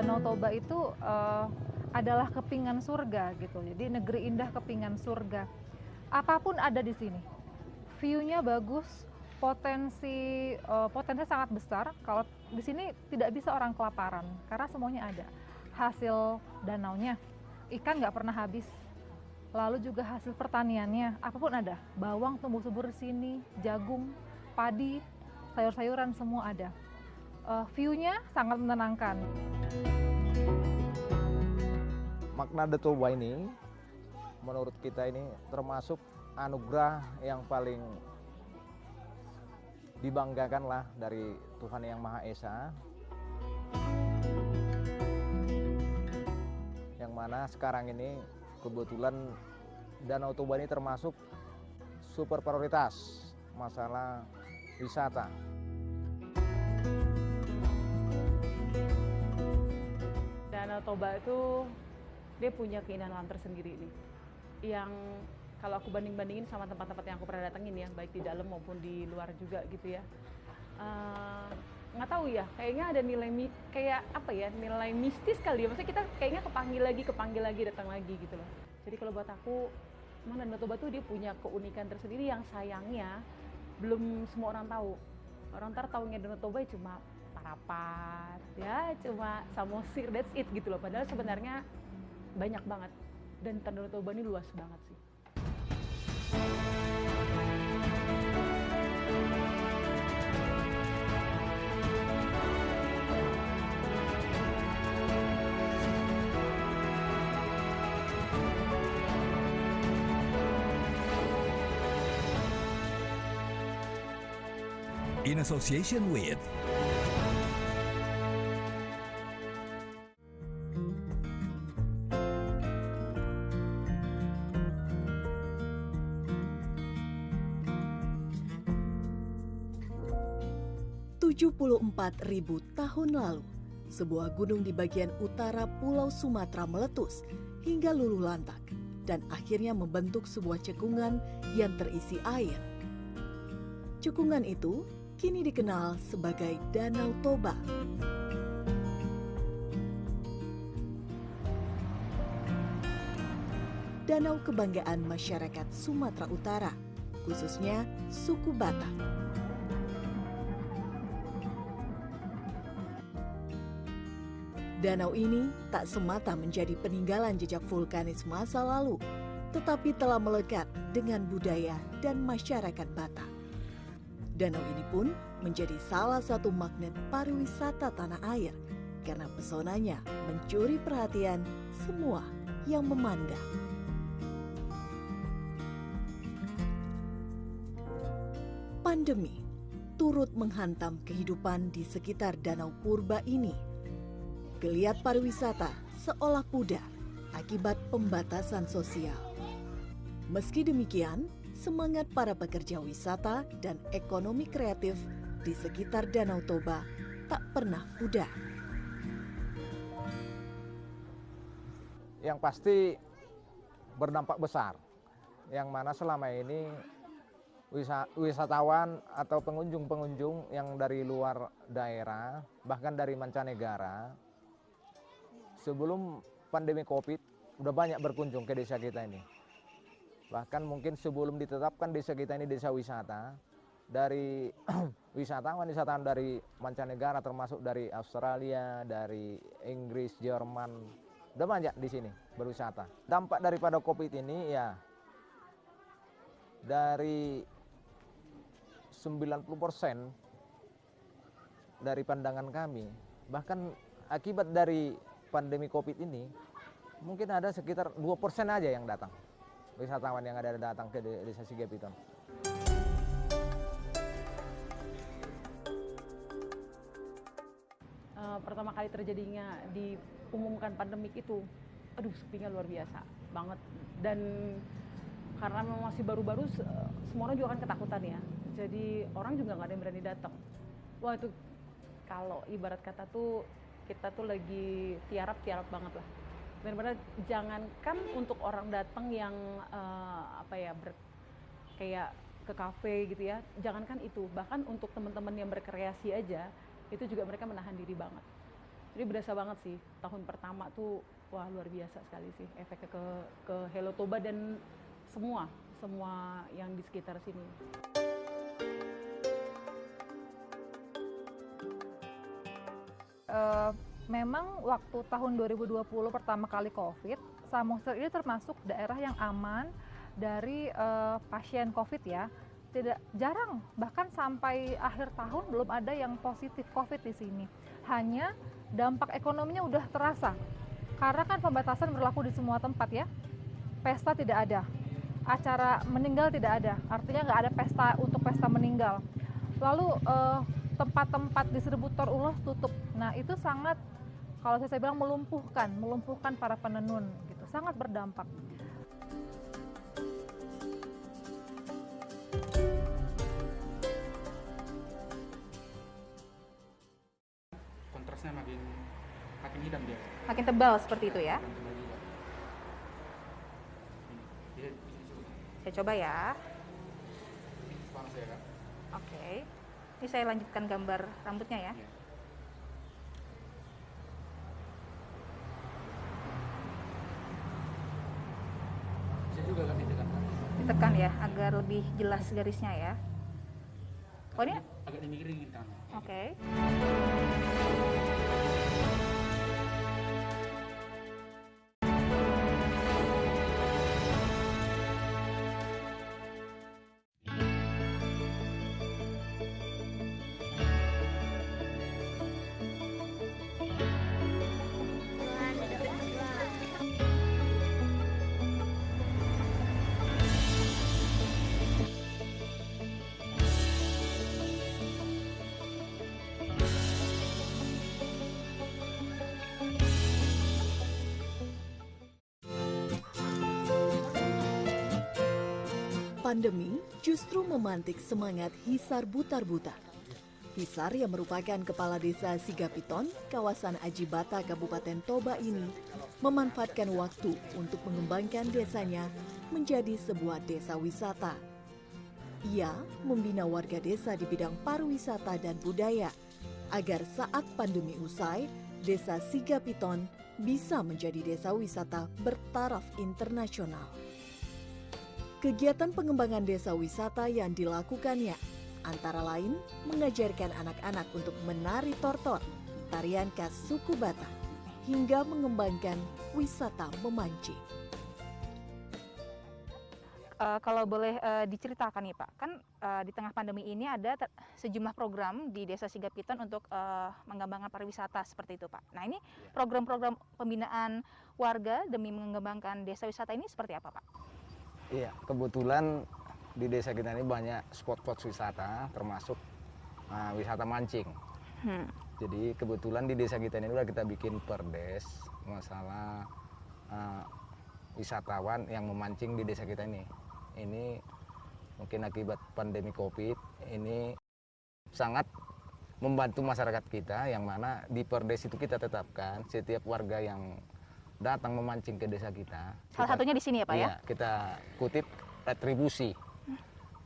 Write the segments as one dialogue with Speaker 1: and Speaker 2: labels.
Speaker 1: Danau Toba itu adalah kepingan surga gitu. Jadi negeri indah kepingan surga. Apapun ada di sini. View-nya bagus, potensi sangat besar. Kalau di sini tidak bisa orang kelaparan karena semuanya ada. Hasil danaunya, ikan nggak pernah habis. Lalu juga hasil pertaniannya, apapun ada. Bawang tumbuh subur di sini, jagung, padi, sayur-sayuran semua ada. View-nya sangat menenangkan.
Speaker 2: Makna Danau Toba ini menurut kita ini termasuk anugerah yang paling dibanggakan lah dari Tuhan Yang Maha Esa, yang mana sekarang ini kebetulan Danau Toba ini termasuk super prioritas masalah wisata.
Speaker 3: Danau Toba itu dia punya keindahan alam tersendiri nih, yang kalau aku banding-bandingin sama tempat-tempat yang aku pernah datengin ya, baik di dalam maupun di luar juga gitu ya. Nggak tahu ya, kayaknya ada nilai mistis kali ya. Maksudnya kita kayaknya kepanggil lagi, datang lagi gitu loh. Jadi kalau buat aku, memang Danau Toba tuh dia punya keunikan tersendiri yang sayangnya belum semua orang tahu. Orang taunya Danau Toba cuma Parapat, ya cuma Samosir, that's it gitu loh. Padahal sebenarnya banyak banget, dan Danau Toba ini luas banget sih.
Speaker 4: In association with
Speaker 5: ribu tahun lalu, sebuah gunung di bagian utara Pulau Sumatera meletus hingga luluh lantak dan akhirnya membentuk sebuah cekungan yang terisi air. Cekungan itu kini dikenal sebagai Danau Toba. Danau kebanggaan masyarakat Sumatera Utara, khususnya suku Batak. Danau ini tak semata menjadi peninggalan jejak vulkanis masa lalu, tetapi telah melekat dengan budaya dan masyarakat Batak. Danau ini pun menjadi salah satu magnet pariwisata tanah air karena pesonanya mencuri perhatian semua yang memandang. Pandemi turut menghantam kehidupan di sekitar Danau Purba ini. Geliat pariwisata seolah pudar akibat pembatasan sosial. Meski demikian, semangat para pekerja wisata dan ekonomi kreatif di sekitar Danau Toba tak pernah pudar.
Speaker 2: Yang pasti berdampak besar, yang mana selama ini wisatawan atau pengunjung-pengunjung yang dari luar daerah, bahkan dari mancanegara, sebelum pandemi COVID udah banyak berkunjung ke desa kita ini. Bahkan mungkin sebelum ditetapkan desa kita ini desa wisata, dari wisatawan dari mancanegara termasuk dari Australia, dari Inggris, Jerman, udah banyak di sini berwisata. Dampak daripada COVID ini ya dari 90% dari pandangan kami, bahkan akibat dari pandemi COVID ini mungkin ada sekitar 2% aja yang datang, wisatawan yang ada datang ke desa Sigepiton.
Speaker 3: Pertama kali terjadinya diumumkan pandemik itu, aduh sepinya luar biasa banget. Dan karena memang masih baru-baru, semua orang juga kan ketakutan ya. Jadi orang juga nggak ada yang berani datang. Wah itu kalau ibarat kata tuh kita tuh lagi tiarap banget lah. Benar-benar jangankan untuk orang datang yang kayak ke kafe gitu ya, jangankan itu, bahkan untuk teman-teman yang berkreasi aja itu juga mereka menahan diri banget. Jadi berasa banget sih, tahun pertama tuh wah luar biasa sekali sih efeknya ke Helo Toba dan semua yang di sekitar sini.
Speaker 1: Memang waktu tahun 2020 pertama kali COVID, Samosir ini termasuk daerah yang aman dari pasien COVID ya. Jarang, bahkan sampai akhir tahun belum ada yang positif COVID di sini. Hanya dampak ekonominya udah terasa. Karena kan pembatasan berlaku di semua tempat ya. Pesta tidak ada, acara meninggal tidak ada. Artinya nggak ada pesta untuk pesta meninggal. Lalu tempat-tempat distributor ulos tutup. Nah itu sangat, kalau saya bilang melumpuhkan para penenun gitu, sangat berdampak.
Speaker 4: Kontrasnya makin hitam dia.
Speaker 1: Makin tebal seperti itu ya.
Speaker 4: Makin tebal juga. Bisa coba.
Speaker 1: Saya coba ya.
Speaker 4: Sekarang saya Kak.
Speaker 1: Oke. Ini saya lanjutkan gambar rambutnya ya.
Speaker 4: Iya. Bisa juga kan ditekan Kak.
Speaker 1: Ditekan ya agar lebih jelas garisnya ya. Oh ini?
Speaker 4: Agak dimiringin kan.
Speaker 1: Oke.
Speaker 5: Pandemi justru memantik semangat Hisar Butar-Butar. Hisar yang merupakan kepala desa Sigapiton, kawasan Ajibata, Kabupaten Toba ini memanfaatkan waktu untuk mengembangkan desanya menjadi sebuah desa wisata. Ia membina warga desa di bidang pariwisata dan budaya agar saat pandemi usai, desa Sigapiton bisa menjadi desa wisata bertaraf internasional. Kegiatan pengembangan desa wisata yang dilakukannya antara lain mengajarkan anak-anak untuk menari tortor, tarian khas suku Batak, hingga mengembangkan wisata memancing.
Speaker 6: Kalau boleh diceritakan nih Pak, kan di tengah pandemi ini ada sejumlah program di Desa Sigapiton untuk mengembangkan pariwisata seperti itu Pak. Nah ini program-program pembinaan warga demi mengembangkan desa wisata ini seperti apa Pak?
Speaker 2: Iya, kebetulan di desa kita ini banyak spot-spot wisata, termasuk wisata mancing. Jadi kebetulan di desa kita ini udah kita bikin perdes masalah wisatawan yang memancing di desa kita ini. Ini mungkin akibat pandemi COVID ini sangat membantu masyarakat kita, yang mana di perdes itu kita tetapkan setiap warga yang datang memancing ke desa kita.
Speaker 6: Salah satunya di sini ya Pak ya?
Speaker 2: Iya, kita kutip retribusi.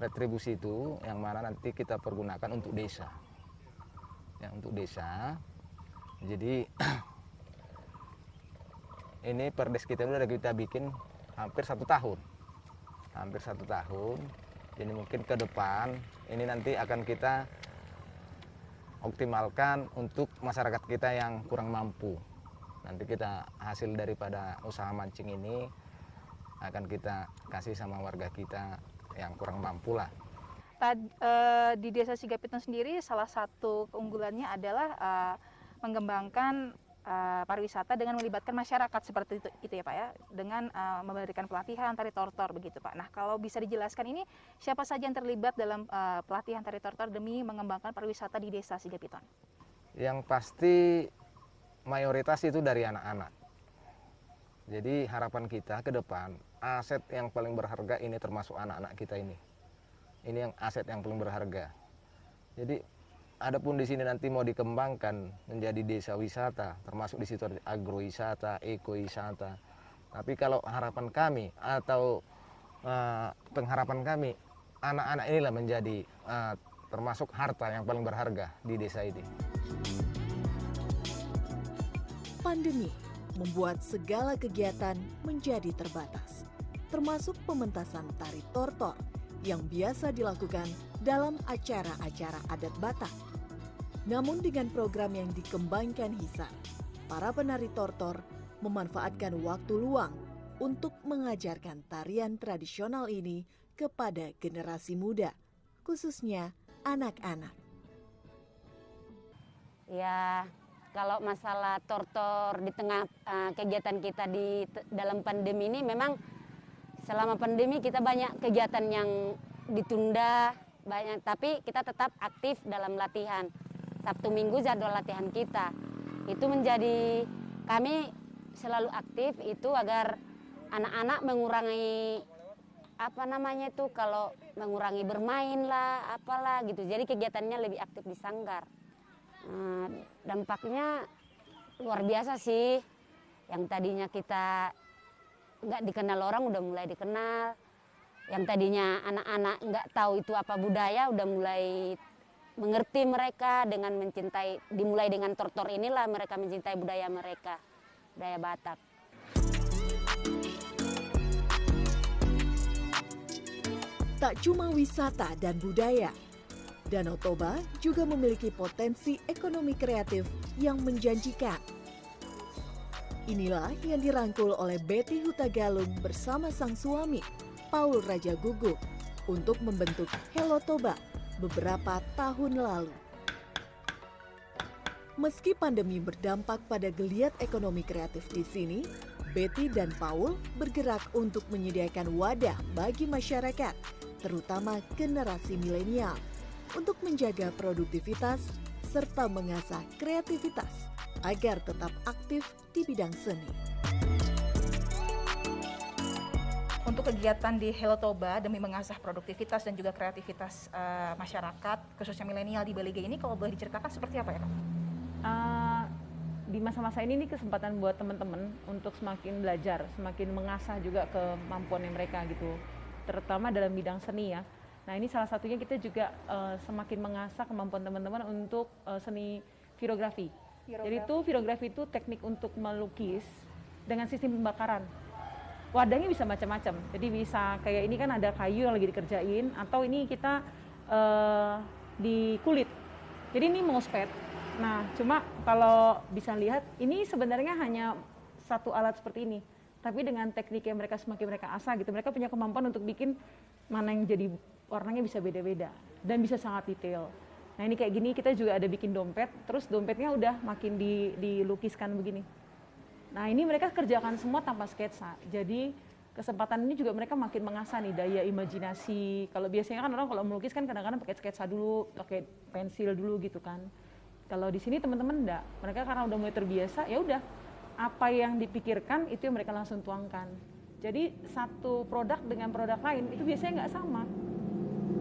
Speaker 2: Retribusi itu yang mana nanti kita pergunakan untuk desa. Ya, untuk desa. Jadi ini perdes kita udah kita bikin hampir 1 tahun. Hampir 1 tahun. Jadi mungkin ke depan ini nanti akan kita optimalkan untuk masyarakat kita yang kurang mampu. Nanti kita hasil daripada usaha mancing ini akan kita kasih sama warga kita yang kurang mampu lah.
Speaker 6: Di Desa Sigapiton sendiri salah satu keunggulannya adalah mengembangkan pariwisata dengan melibatkan masyarakat seperti itu ya Pak ya, dengan memberikan pelatihan tari tortor begitu Pak. Nah kalau bisa dijelaskan ini siapa saja yang terlibat dalam pelatihan tari tortor demi mengembangkan pariwisata di Desa Sigapiton?
Speaker 2: Yang pasti mayoritas itu dari anak-anak. Jadi harapan kita ke depan, aset yang paling berharga ini termasuk anak-anak kita ini. Ini yang aset yang paling berharga. Jadi adapun di sini nanti mau dikembangkan menjadi desa wisata, termasuk di situ ada agrowisata, ekowisata. Tapi kalau harapan kami atau pengharapan kami, anak-anak inilah menjadi termasuk harta yang paling berharga di desa ini.
Speaker 5: Pandemi membuat segala kegiatan menjadi terbatas, termasuk pementasan tari tortor yang biasa dilakukan dalam acara-acara adat Batak. Namun dengan program yang dikembangkan Hisar, para penari tortor memanfaatkan waktu luang untuk mengajarkan tarian tradisional ini kepada generasi muda, khususnya anak-anak.
Speaker 7: Ya, kalau masalah tortor di tengah kegiatan kita di dalam pandemi ini, memang selama pandemi kita banyak kegiatan yang ditunda, banyak, tapi kita tetap aktif dalam latihan. Sabtu Minggu jadwal latihan kita. Itu menjadi kami selalu aktif itu agar anak-anak mengurangi kalau mengurangi bermain lah, apalah gitu. Jadi kegiatannya lebih aktif di sanggar. Dampaknya luar biasa sih. Yang tadinya kita nggak dikenal orang udah mulai dikenal. Yang tadinya anak-anak nggak tahu itu apa budaya udah mulai mengerti mereka dengan dimulai dengan tortor inilah mereka mencintai budaya mereka, budaya Batak.
Speaker 5: Tak cuma wisata dan budaya, Danau Toba juga memiliki potensi ekonomi kreatif yang menjanjikan. Inilah yang dirangkul oleh Betty Hutagalung bersama sang suami, Paul Raja Guguk, untuk membentuk Hello Toba beberapa tahun lalu. Meski pandemi berdampak pada geliat ekonomi kreatif di sini, Betty dan Paul bergerak untuk menyediakan wadah bagi masyarakat, terutama generasi milenial, untuk menjaga produktivitas serta mengasah kreativitas agar tetap aktif di bidang seni.
Speaker 6: Untuk kegiatan di Hello Toba demi mengasah produktivitas dan juga kreativitas masyarakat, khususnya milenial di Balige ini, kalau boleh diceritakan seperti apa ya, Kak?
Speaker 3: Di masa-masa ini kesempatan buat teman-teman untuk semakin belajar, semakin mengasah juga kemampuan mereka gitu, terutama dalam bidang seni ya. Nah ini salah satunya kita juga semakin mengasah kemampuan teman-teman untuk seni virografi. Jadi virografi itu teknik untuk melukis dengan sistem pembakaran. Wadahnya bisa macam-macam, jadi bisa kayak ini kan ada kayu yang lagi dikerjain, atau ini kita di kulit, jadi ini mousepad. Nah cuma kalau bisa lihat ini sebenarnya hanya satu alat seperti ini, tapi dengan teknik yang semakin mereka asah gitu, mereka punya kemampuan untuk bikin mana yang jadi warnanya bisa beda-beda dan bisa sangat detail. Nah ini kayak gini kita juga ada bikin dompet, terus dompetnya udah makin dilukiskan begini. Nah ini mereka kerjakan semua tanpa sketsa, jadi kesempatan ini juga mereka makin mengasah nih daya imajinasi. Kalau biasanya kan orang kalau melukis kan kadang-kadang pakai sketsa dulu, pakai pensil dulu gitu kan. Kalau di sini teman-teman enggak, mereka karena udah mulai terbiasa, ya udah apa yang dipikirkan itu yang mereka langsung tuangkan. Jadi satu produk dengan produk lain itu biasanya nggak sama,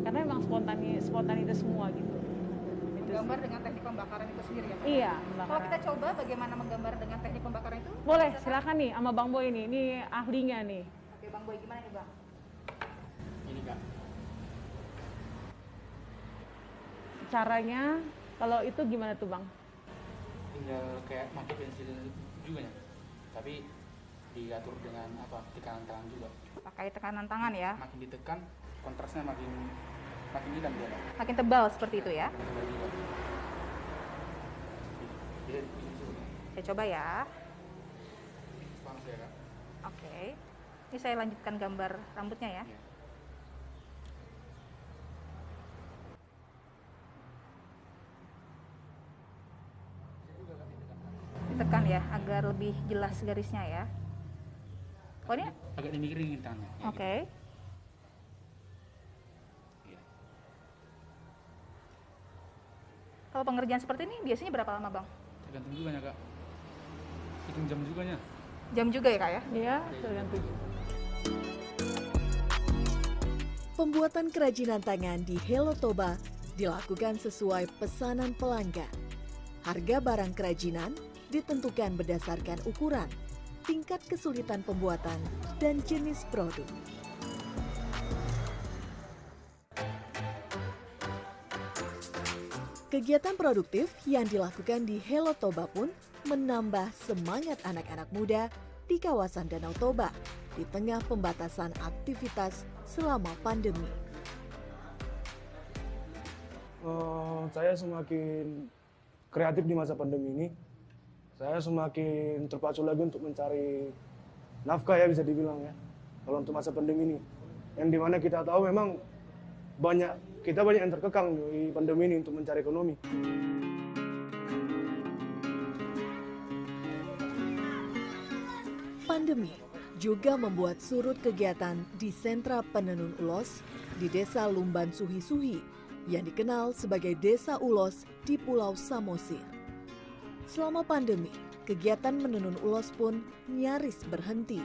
Speaker 3: karena memang spontanitas semua gitu.
Speaker 6: Menggambar dengan teknik pembakaran itu sendiri ya, Pak?
Speaker 3: Iya,
Speaker 6: Kalau kita coba bagaimana menggambar dengan teknik pembakaran itu?
Speaker 3: Boleh, silakan nih sama Bang Boy ini ahlinya nih.
Speaker 6: Oke, Bang Boy gimana nih, Bang?
Speaker 4: Ini Kak.
Speaker 3: Caranya kalau itu gimana tuh Bang?
Speaker 4: Tinggal kayak pakai pensil juga ya. Tapi diatur dengan tekanan tangan juga.
Speaker 6: Pakai tekanan tangan ya?
Speaker 4: Makin ditekan, kontrasnya makin hilang dia.
Speaker 6: Makin tebal seperti itu ya?
Speaker 4: Bisa disebut.
Speaker 6: Saya coba ya.
Speaker 4: Panas ya Kak.
Speaker 6: Oke. Ini saya lanjutkan gambar rambutnya ya.
Speaker 4: Iya.
Speaker 6: Ditekan ya, agar lebih jelas garisnya ya. Oh ini?
Speaker 4: Agak dimiringin tangannya. Ya,
Speaker 6: Oke.
Speaker 4: gitu. Iya.
Speaker 6: Kalau pengerjaan seperti ini biasanya berapa lama, Bang?
Speaker 4: Tergantung juga ya Kak. Hitung jam juga ya.
Speaker 6: Jam juga ya, Kak ya?
Speaker 3: Iya, tergantung.
Speaker 5: Pembuatan kerajinan tangan di Hello Toba dilakukan sesuai pesanan pelanggan. Harga barang kerajinan ditentukan berdasarkan ukuran, tingkat kesulitan pembuatan, dan jenis produk. Kegiatan produktif yang dilakukan di Hello Toba pun menambah semangat anak-anak muda di kawasan Danau Toba di tengah pembatasan aktivitas selama pandemi.
Speaker 8: Saya semakin kreatif di masa pandemi ini. Saya semakin terpacu lagi untuk mencari nafkah ya, bisa dibilang ya. Kalau untuk masa pandemi ini, yang dimana kita tahu memang kita banyak yang terkekang di pandemi ini untuk mencari ekonomi.
Speaker 5: Pandemi juga membuat surut kegiatan di sentra penenun ulos di Desa Lumban Suhi-Suhi yang dikenal sebagai Desa Ulos di Pulau Samosir. Selama pandemi, kegiatan menenun ulos pun nyaris berhenti.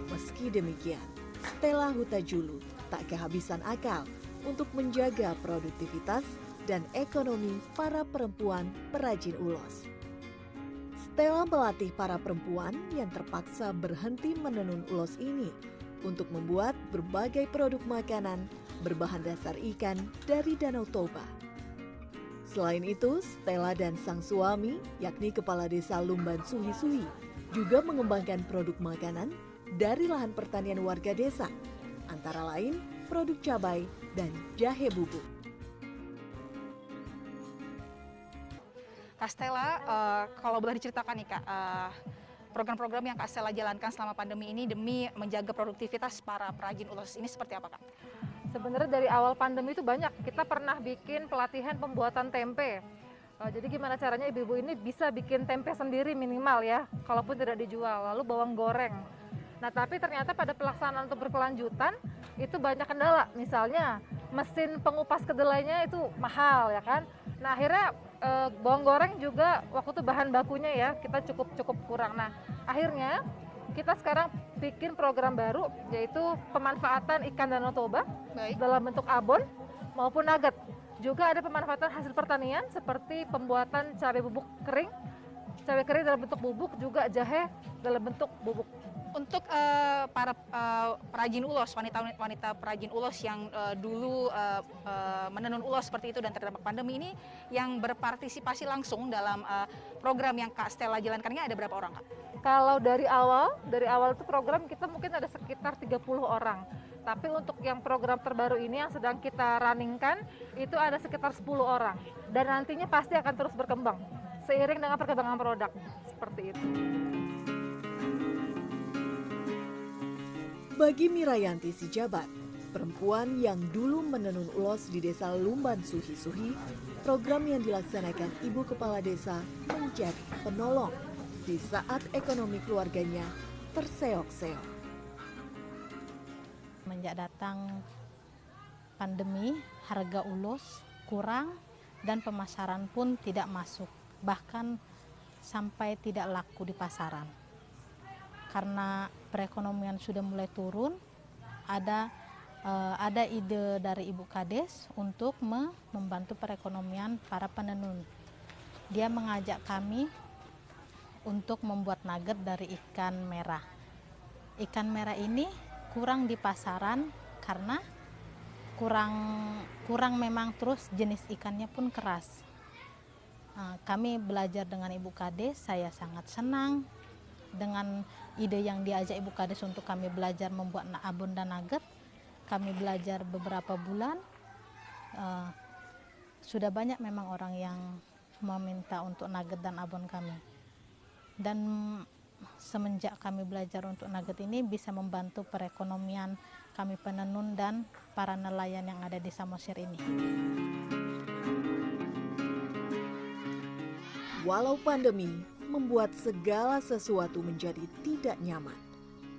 Speaker 5: Meski demikian, Stella Hutajulu tak kehabisan akal untuk menjaga produktivitas dan ekonomi para perempuan perajin ulos. Stella melatih para perempuan yang terpaksa berhenti menenun ulos ini untuk membuat berbagai produk makanan berbahan dasar ikan dari Danau Toba. Selain itu, Stella dan sang suami, yakni Kepala Desa Lumban Suhi-Suhi, juga mengembangkan produk makanan dari lahan pertanian warga desa, antara lain produk cabai dan jahe bubuk.
Speaker 6: Kak Stella, kalau boleh diceritakan nih Kak, program-program yang Kak Stella jalankan selama pandemi ini demi menjaga produktivitas para perajin ulos ini seperti apa Kak?
Speaker 1: Sebenarnya dari awal pandemi itu banyak, kita pernah bikin pelatihan pembuatan tempe. Jadi gimana caranya ibu-ibu ini bisa bikin tempe sendiri minimal ya, kalaupun tidak dijual, lalu bawang goreng. Nah tapi ternyata pada pelaksanaan untuk berkelanjutan itu banyak kendala, misalnya mesin pengupas kedelainya itu mahal ya kan. Nah akhirnya bawang goreng juga waktu itu bahan bakunya ya kita cukup kurang. Nah akhirnya kita sekarang bikin program baru yaitu pemanfaatan ikan Danau Toba dalam bentuk abon maupun nugget. Juga ada pemanfaatan hasil pertanian seperti pembuatan cabai bubuk kering, cabai kering dalam bentuk bubuk, juga jahe dalam bentuk bubuk.
Speaker 6: Untuk para perajin ulos, wanita perajin ulos yang dulu menenun ulos seperti itu dan terdampak pandemi ini, yang berpartisipasi langsung dalam program yang Kak Stella jalankan ini ada berapa orang Kak?
Speaker 1: Kalau dari awal itu program kita mungkin ada sekitar 30 orang. Tapi untuk yang program terbaru ini yang sedang kita runningkan itu ada sekitar 10 orang. Dan nantinya pasti akan terus berkembang seiring dengan perkembangan produk. Seperti itu.
Speaker 5: Bagi Mirayanti Sijabat, perempuan yang dulu menenun ulos di Desa Lumban Suhi-Suhi, program yang dilaksanakan Ibu Kepala Desa menjadi penolong di saat ekonomi keluarganya terseok-seok.
Speaker 9: Menjak datang pandemi, harga ulos kurang dan pemasaran pun tidak masuk, bahkan sampai tidak laku di pasaran. Karena perekonomian sudah mulai turun, ada ide dari Ibu Kades untuk membantu perekonomian para penenun. Dia mengajak kami untuk membuat nugget dari ikan merah. Ikan merah ini kurang di pasaran karena kurang memang, terus jenis ikannya pun keras. Kami belajar dengan Ibu Kades, saya sangat senang dengan ide yang diajak Ibu Kades untuk kami belajar membuat abon dan nugget. Kami belajar beberapa bulan, sudah banyak memang orang yang meminta untuk nugget dan abon kami. Dan semenjak kami belajar untuk nugget ini bisa membantu perekonomian kami penenun dan para nelayan yang ada di Samosir ini.
Speaker 5: Walau pandemi membuat segala sesuatu menjadi tidak nyaman,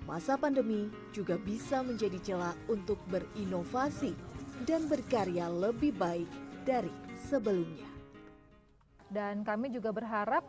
Speaker 5: masa pandemi juga bisa menjadi celah untuk berinovasi dan berkarya lebih baik dari sebelumnya.
Speaker 1: Dan kami juga berharap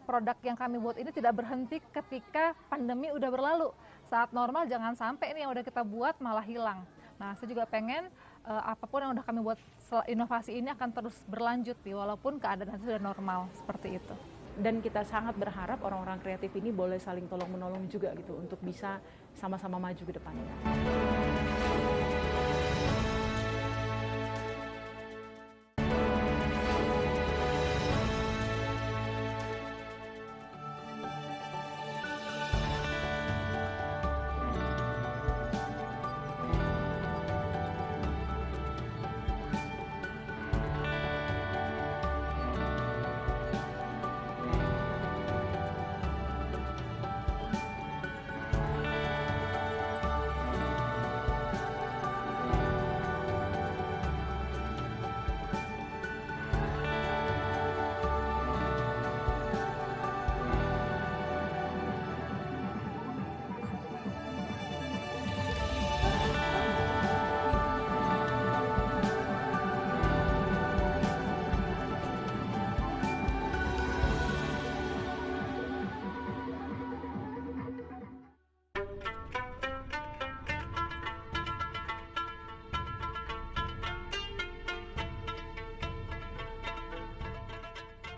Speaker 1: produk yang kami buat ini tidak berhenti ketika pandemi udah berlalu. Saat normal jangan sampai ini yang udah kita buat malah hilang. Nah, saya juga pengen apapun yang udah kami buat inovasi ini akan terus berlanjut walaupun keadaan sudah normal seperti itu.
Speaker 3: Dan kita sangat berharap orang-orang kreatif ini boleh saling tolong-menolong juga gitu untuk bisa sama-sama maju ke depannya.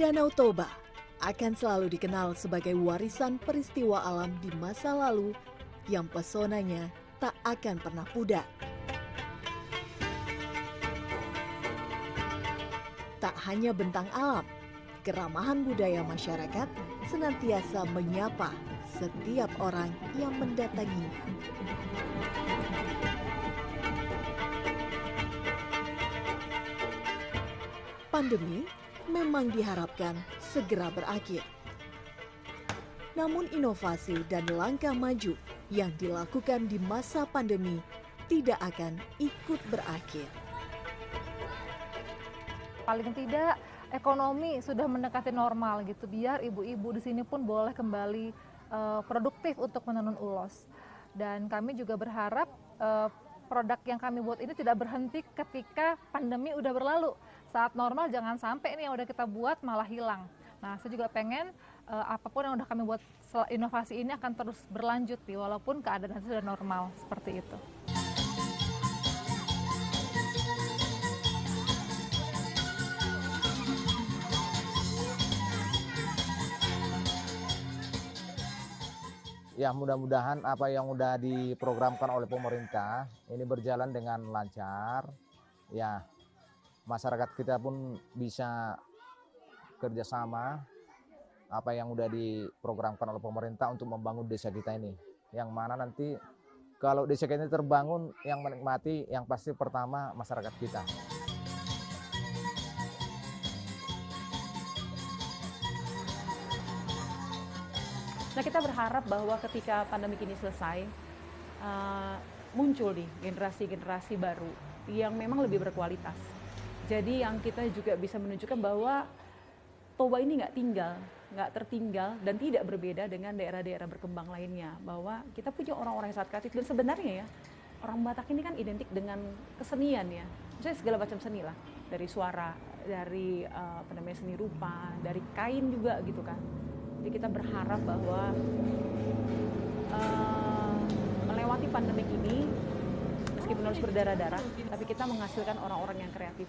Speaker 5: Danau Toba akan selalu dikenal sebagai warisan peristiwa alam di masa lalu yang pesonanya tak akan pernah pudar. Tak hanya bentang alam, keramahan budaya masyarakat senantiasa menyapa setiap orang yang mendatanginya. Pandemi memang diharapkan segera berakhir. Namun inovasi dan langkah maju yang dilakukan di masa pandemi tidak akan ikut berakhir.
Speaker 1: Paling tidak ekonomi sudah mendekati normal gitu, biar ibu-ibu di sini pun boleh kembali produktif untuk menenun ulos. Dan kami juga berharap produk yang kami buat ini tidak berhenti ketika pandemi udah berlalu. Saat normal jangan sampai ini yang udah kita buat malah hilang. Nah, saya juga pengen apapun yang udah kami buat inovasi ini akan terus berlanjut walaupun keadaan sudah normal seperti itu.
Speaker 2: Ya, mudah-mudahan apa yang udah diprogramkan oleh pemerintah ini berjalan dengan lancar. Ya, masyarakat kita pun bisa kerjasama apa yang udah diprogramkan oleh pemerintah untuk membangun desa kita ini. Yang mana nanti kalau desa kita ini terbangun, yang menikmati yang pasti pertama masyarakat kita.
Speaker 3: Nah, kita berharap bahwa ketika pandemi ini selesai, muncul nih generasi-generasi baru yang memang lebih berkualitas. Jadi yang kita juga bisa menunjukkan bahwa Toba ini nggak tertinggal dan tidak berbeda dengan daerah-daerah berkembang lainnya. Bahwa kita punya orang-orang yang sangat kreatif dan sebenarnya ya, orang Batak ini kan identik dengan kesenian ya. Misalnya segala macam seni lah, dari suara, dari seni rupa, dari kain juga gitu kan. Jadi kita berharap bahwa melewati pandemi ini, meskipun harus berdarah-darah, tapi kita menghasilkan orang-orang yang kreatif.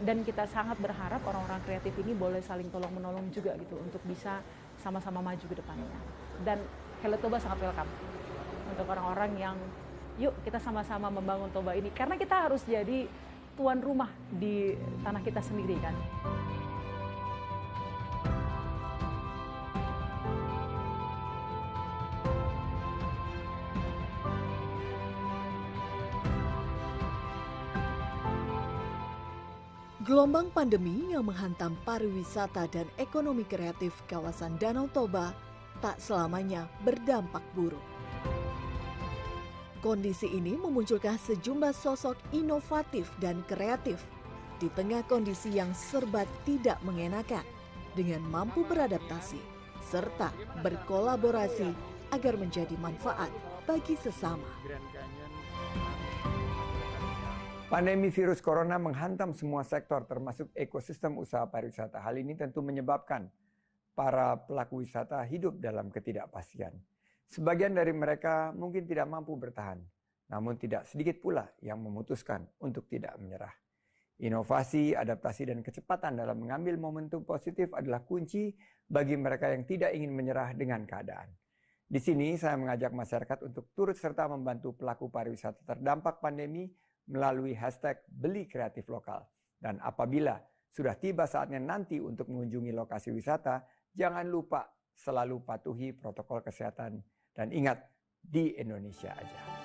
Speaker 3: Dan kita sangat berharap orang-orang kreatif ini boleh saling tolong-menolong juga gitu, untuk bisa sama-sama maju ke depannya. Dan Hello Toba sangat welcome untuk orang-orang yang, yuk kita sama-sama membangun Toba ini. Karena kita harus jadi tuan rumah di tanah kita sendiri kan.
Speaker 5: Gelombang pandemi yang menghantam pariwisata dan ekonomi kreatif kawasan Danau Toba tak selamanya berdampak buruk. Kondisi ini memunculkan sejumlah sosok inovatif dan kreatif di tengah kondisi yang serba tidak mengenakan, dengan mampu beradaptasi serta berkolaborasi agar menjadi manfaat bagi sesama.
Speaker 10: Pandemi virus corona menghantam semua sektor termasuk ekosistem usaha pariwisata. Hal ini tentu menyebabkan para pelaku wisata hidup dalam ketidakpastian. Sebagian dari mereka mungkin tidak mampu bertahan, namun tidak sedikit pula yang memutuskan untuk tidak menyerah. Inovasi, adaptasi, dan kecepatan dalam mengambil momentum positif adalah kunci bagi mereka yang tidak ingin menyerah dengan keadaan. Di sini saya mengajak masyarakat untuk turut serta membantu pelaku pariwisata terdampak pandemi melalui hashtag Beli Kreatif Lokal. Dan apabila sudah tiba saatnya nanti untuk mengunjungi lokasi wisata, jangan lupa selalu patuhi protokol kesehatan. Dan ingat, di Indonesia aja.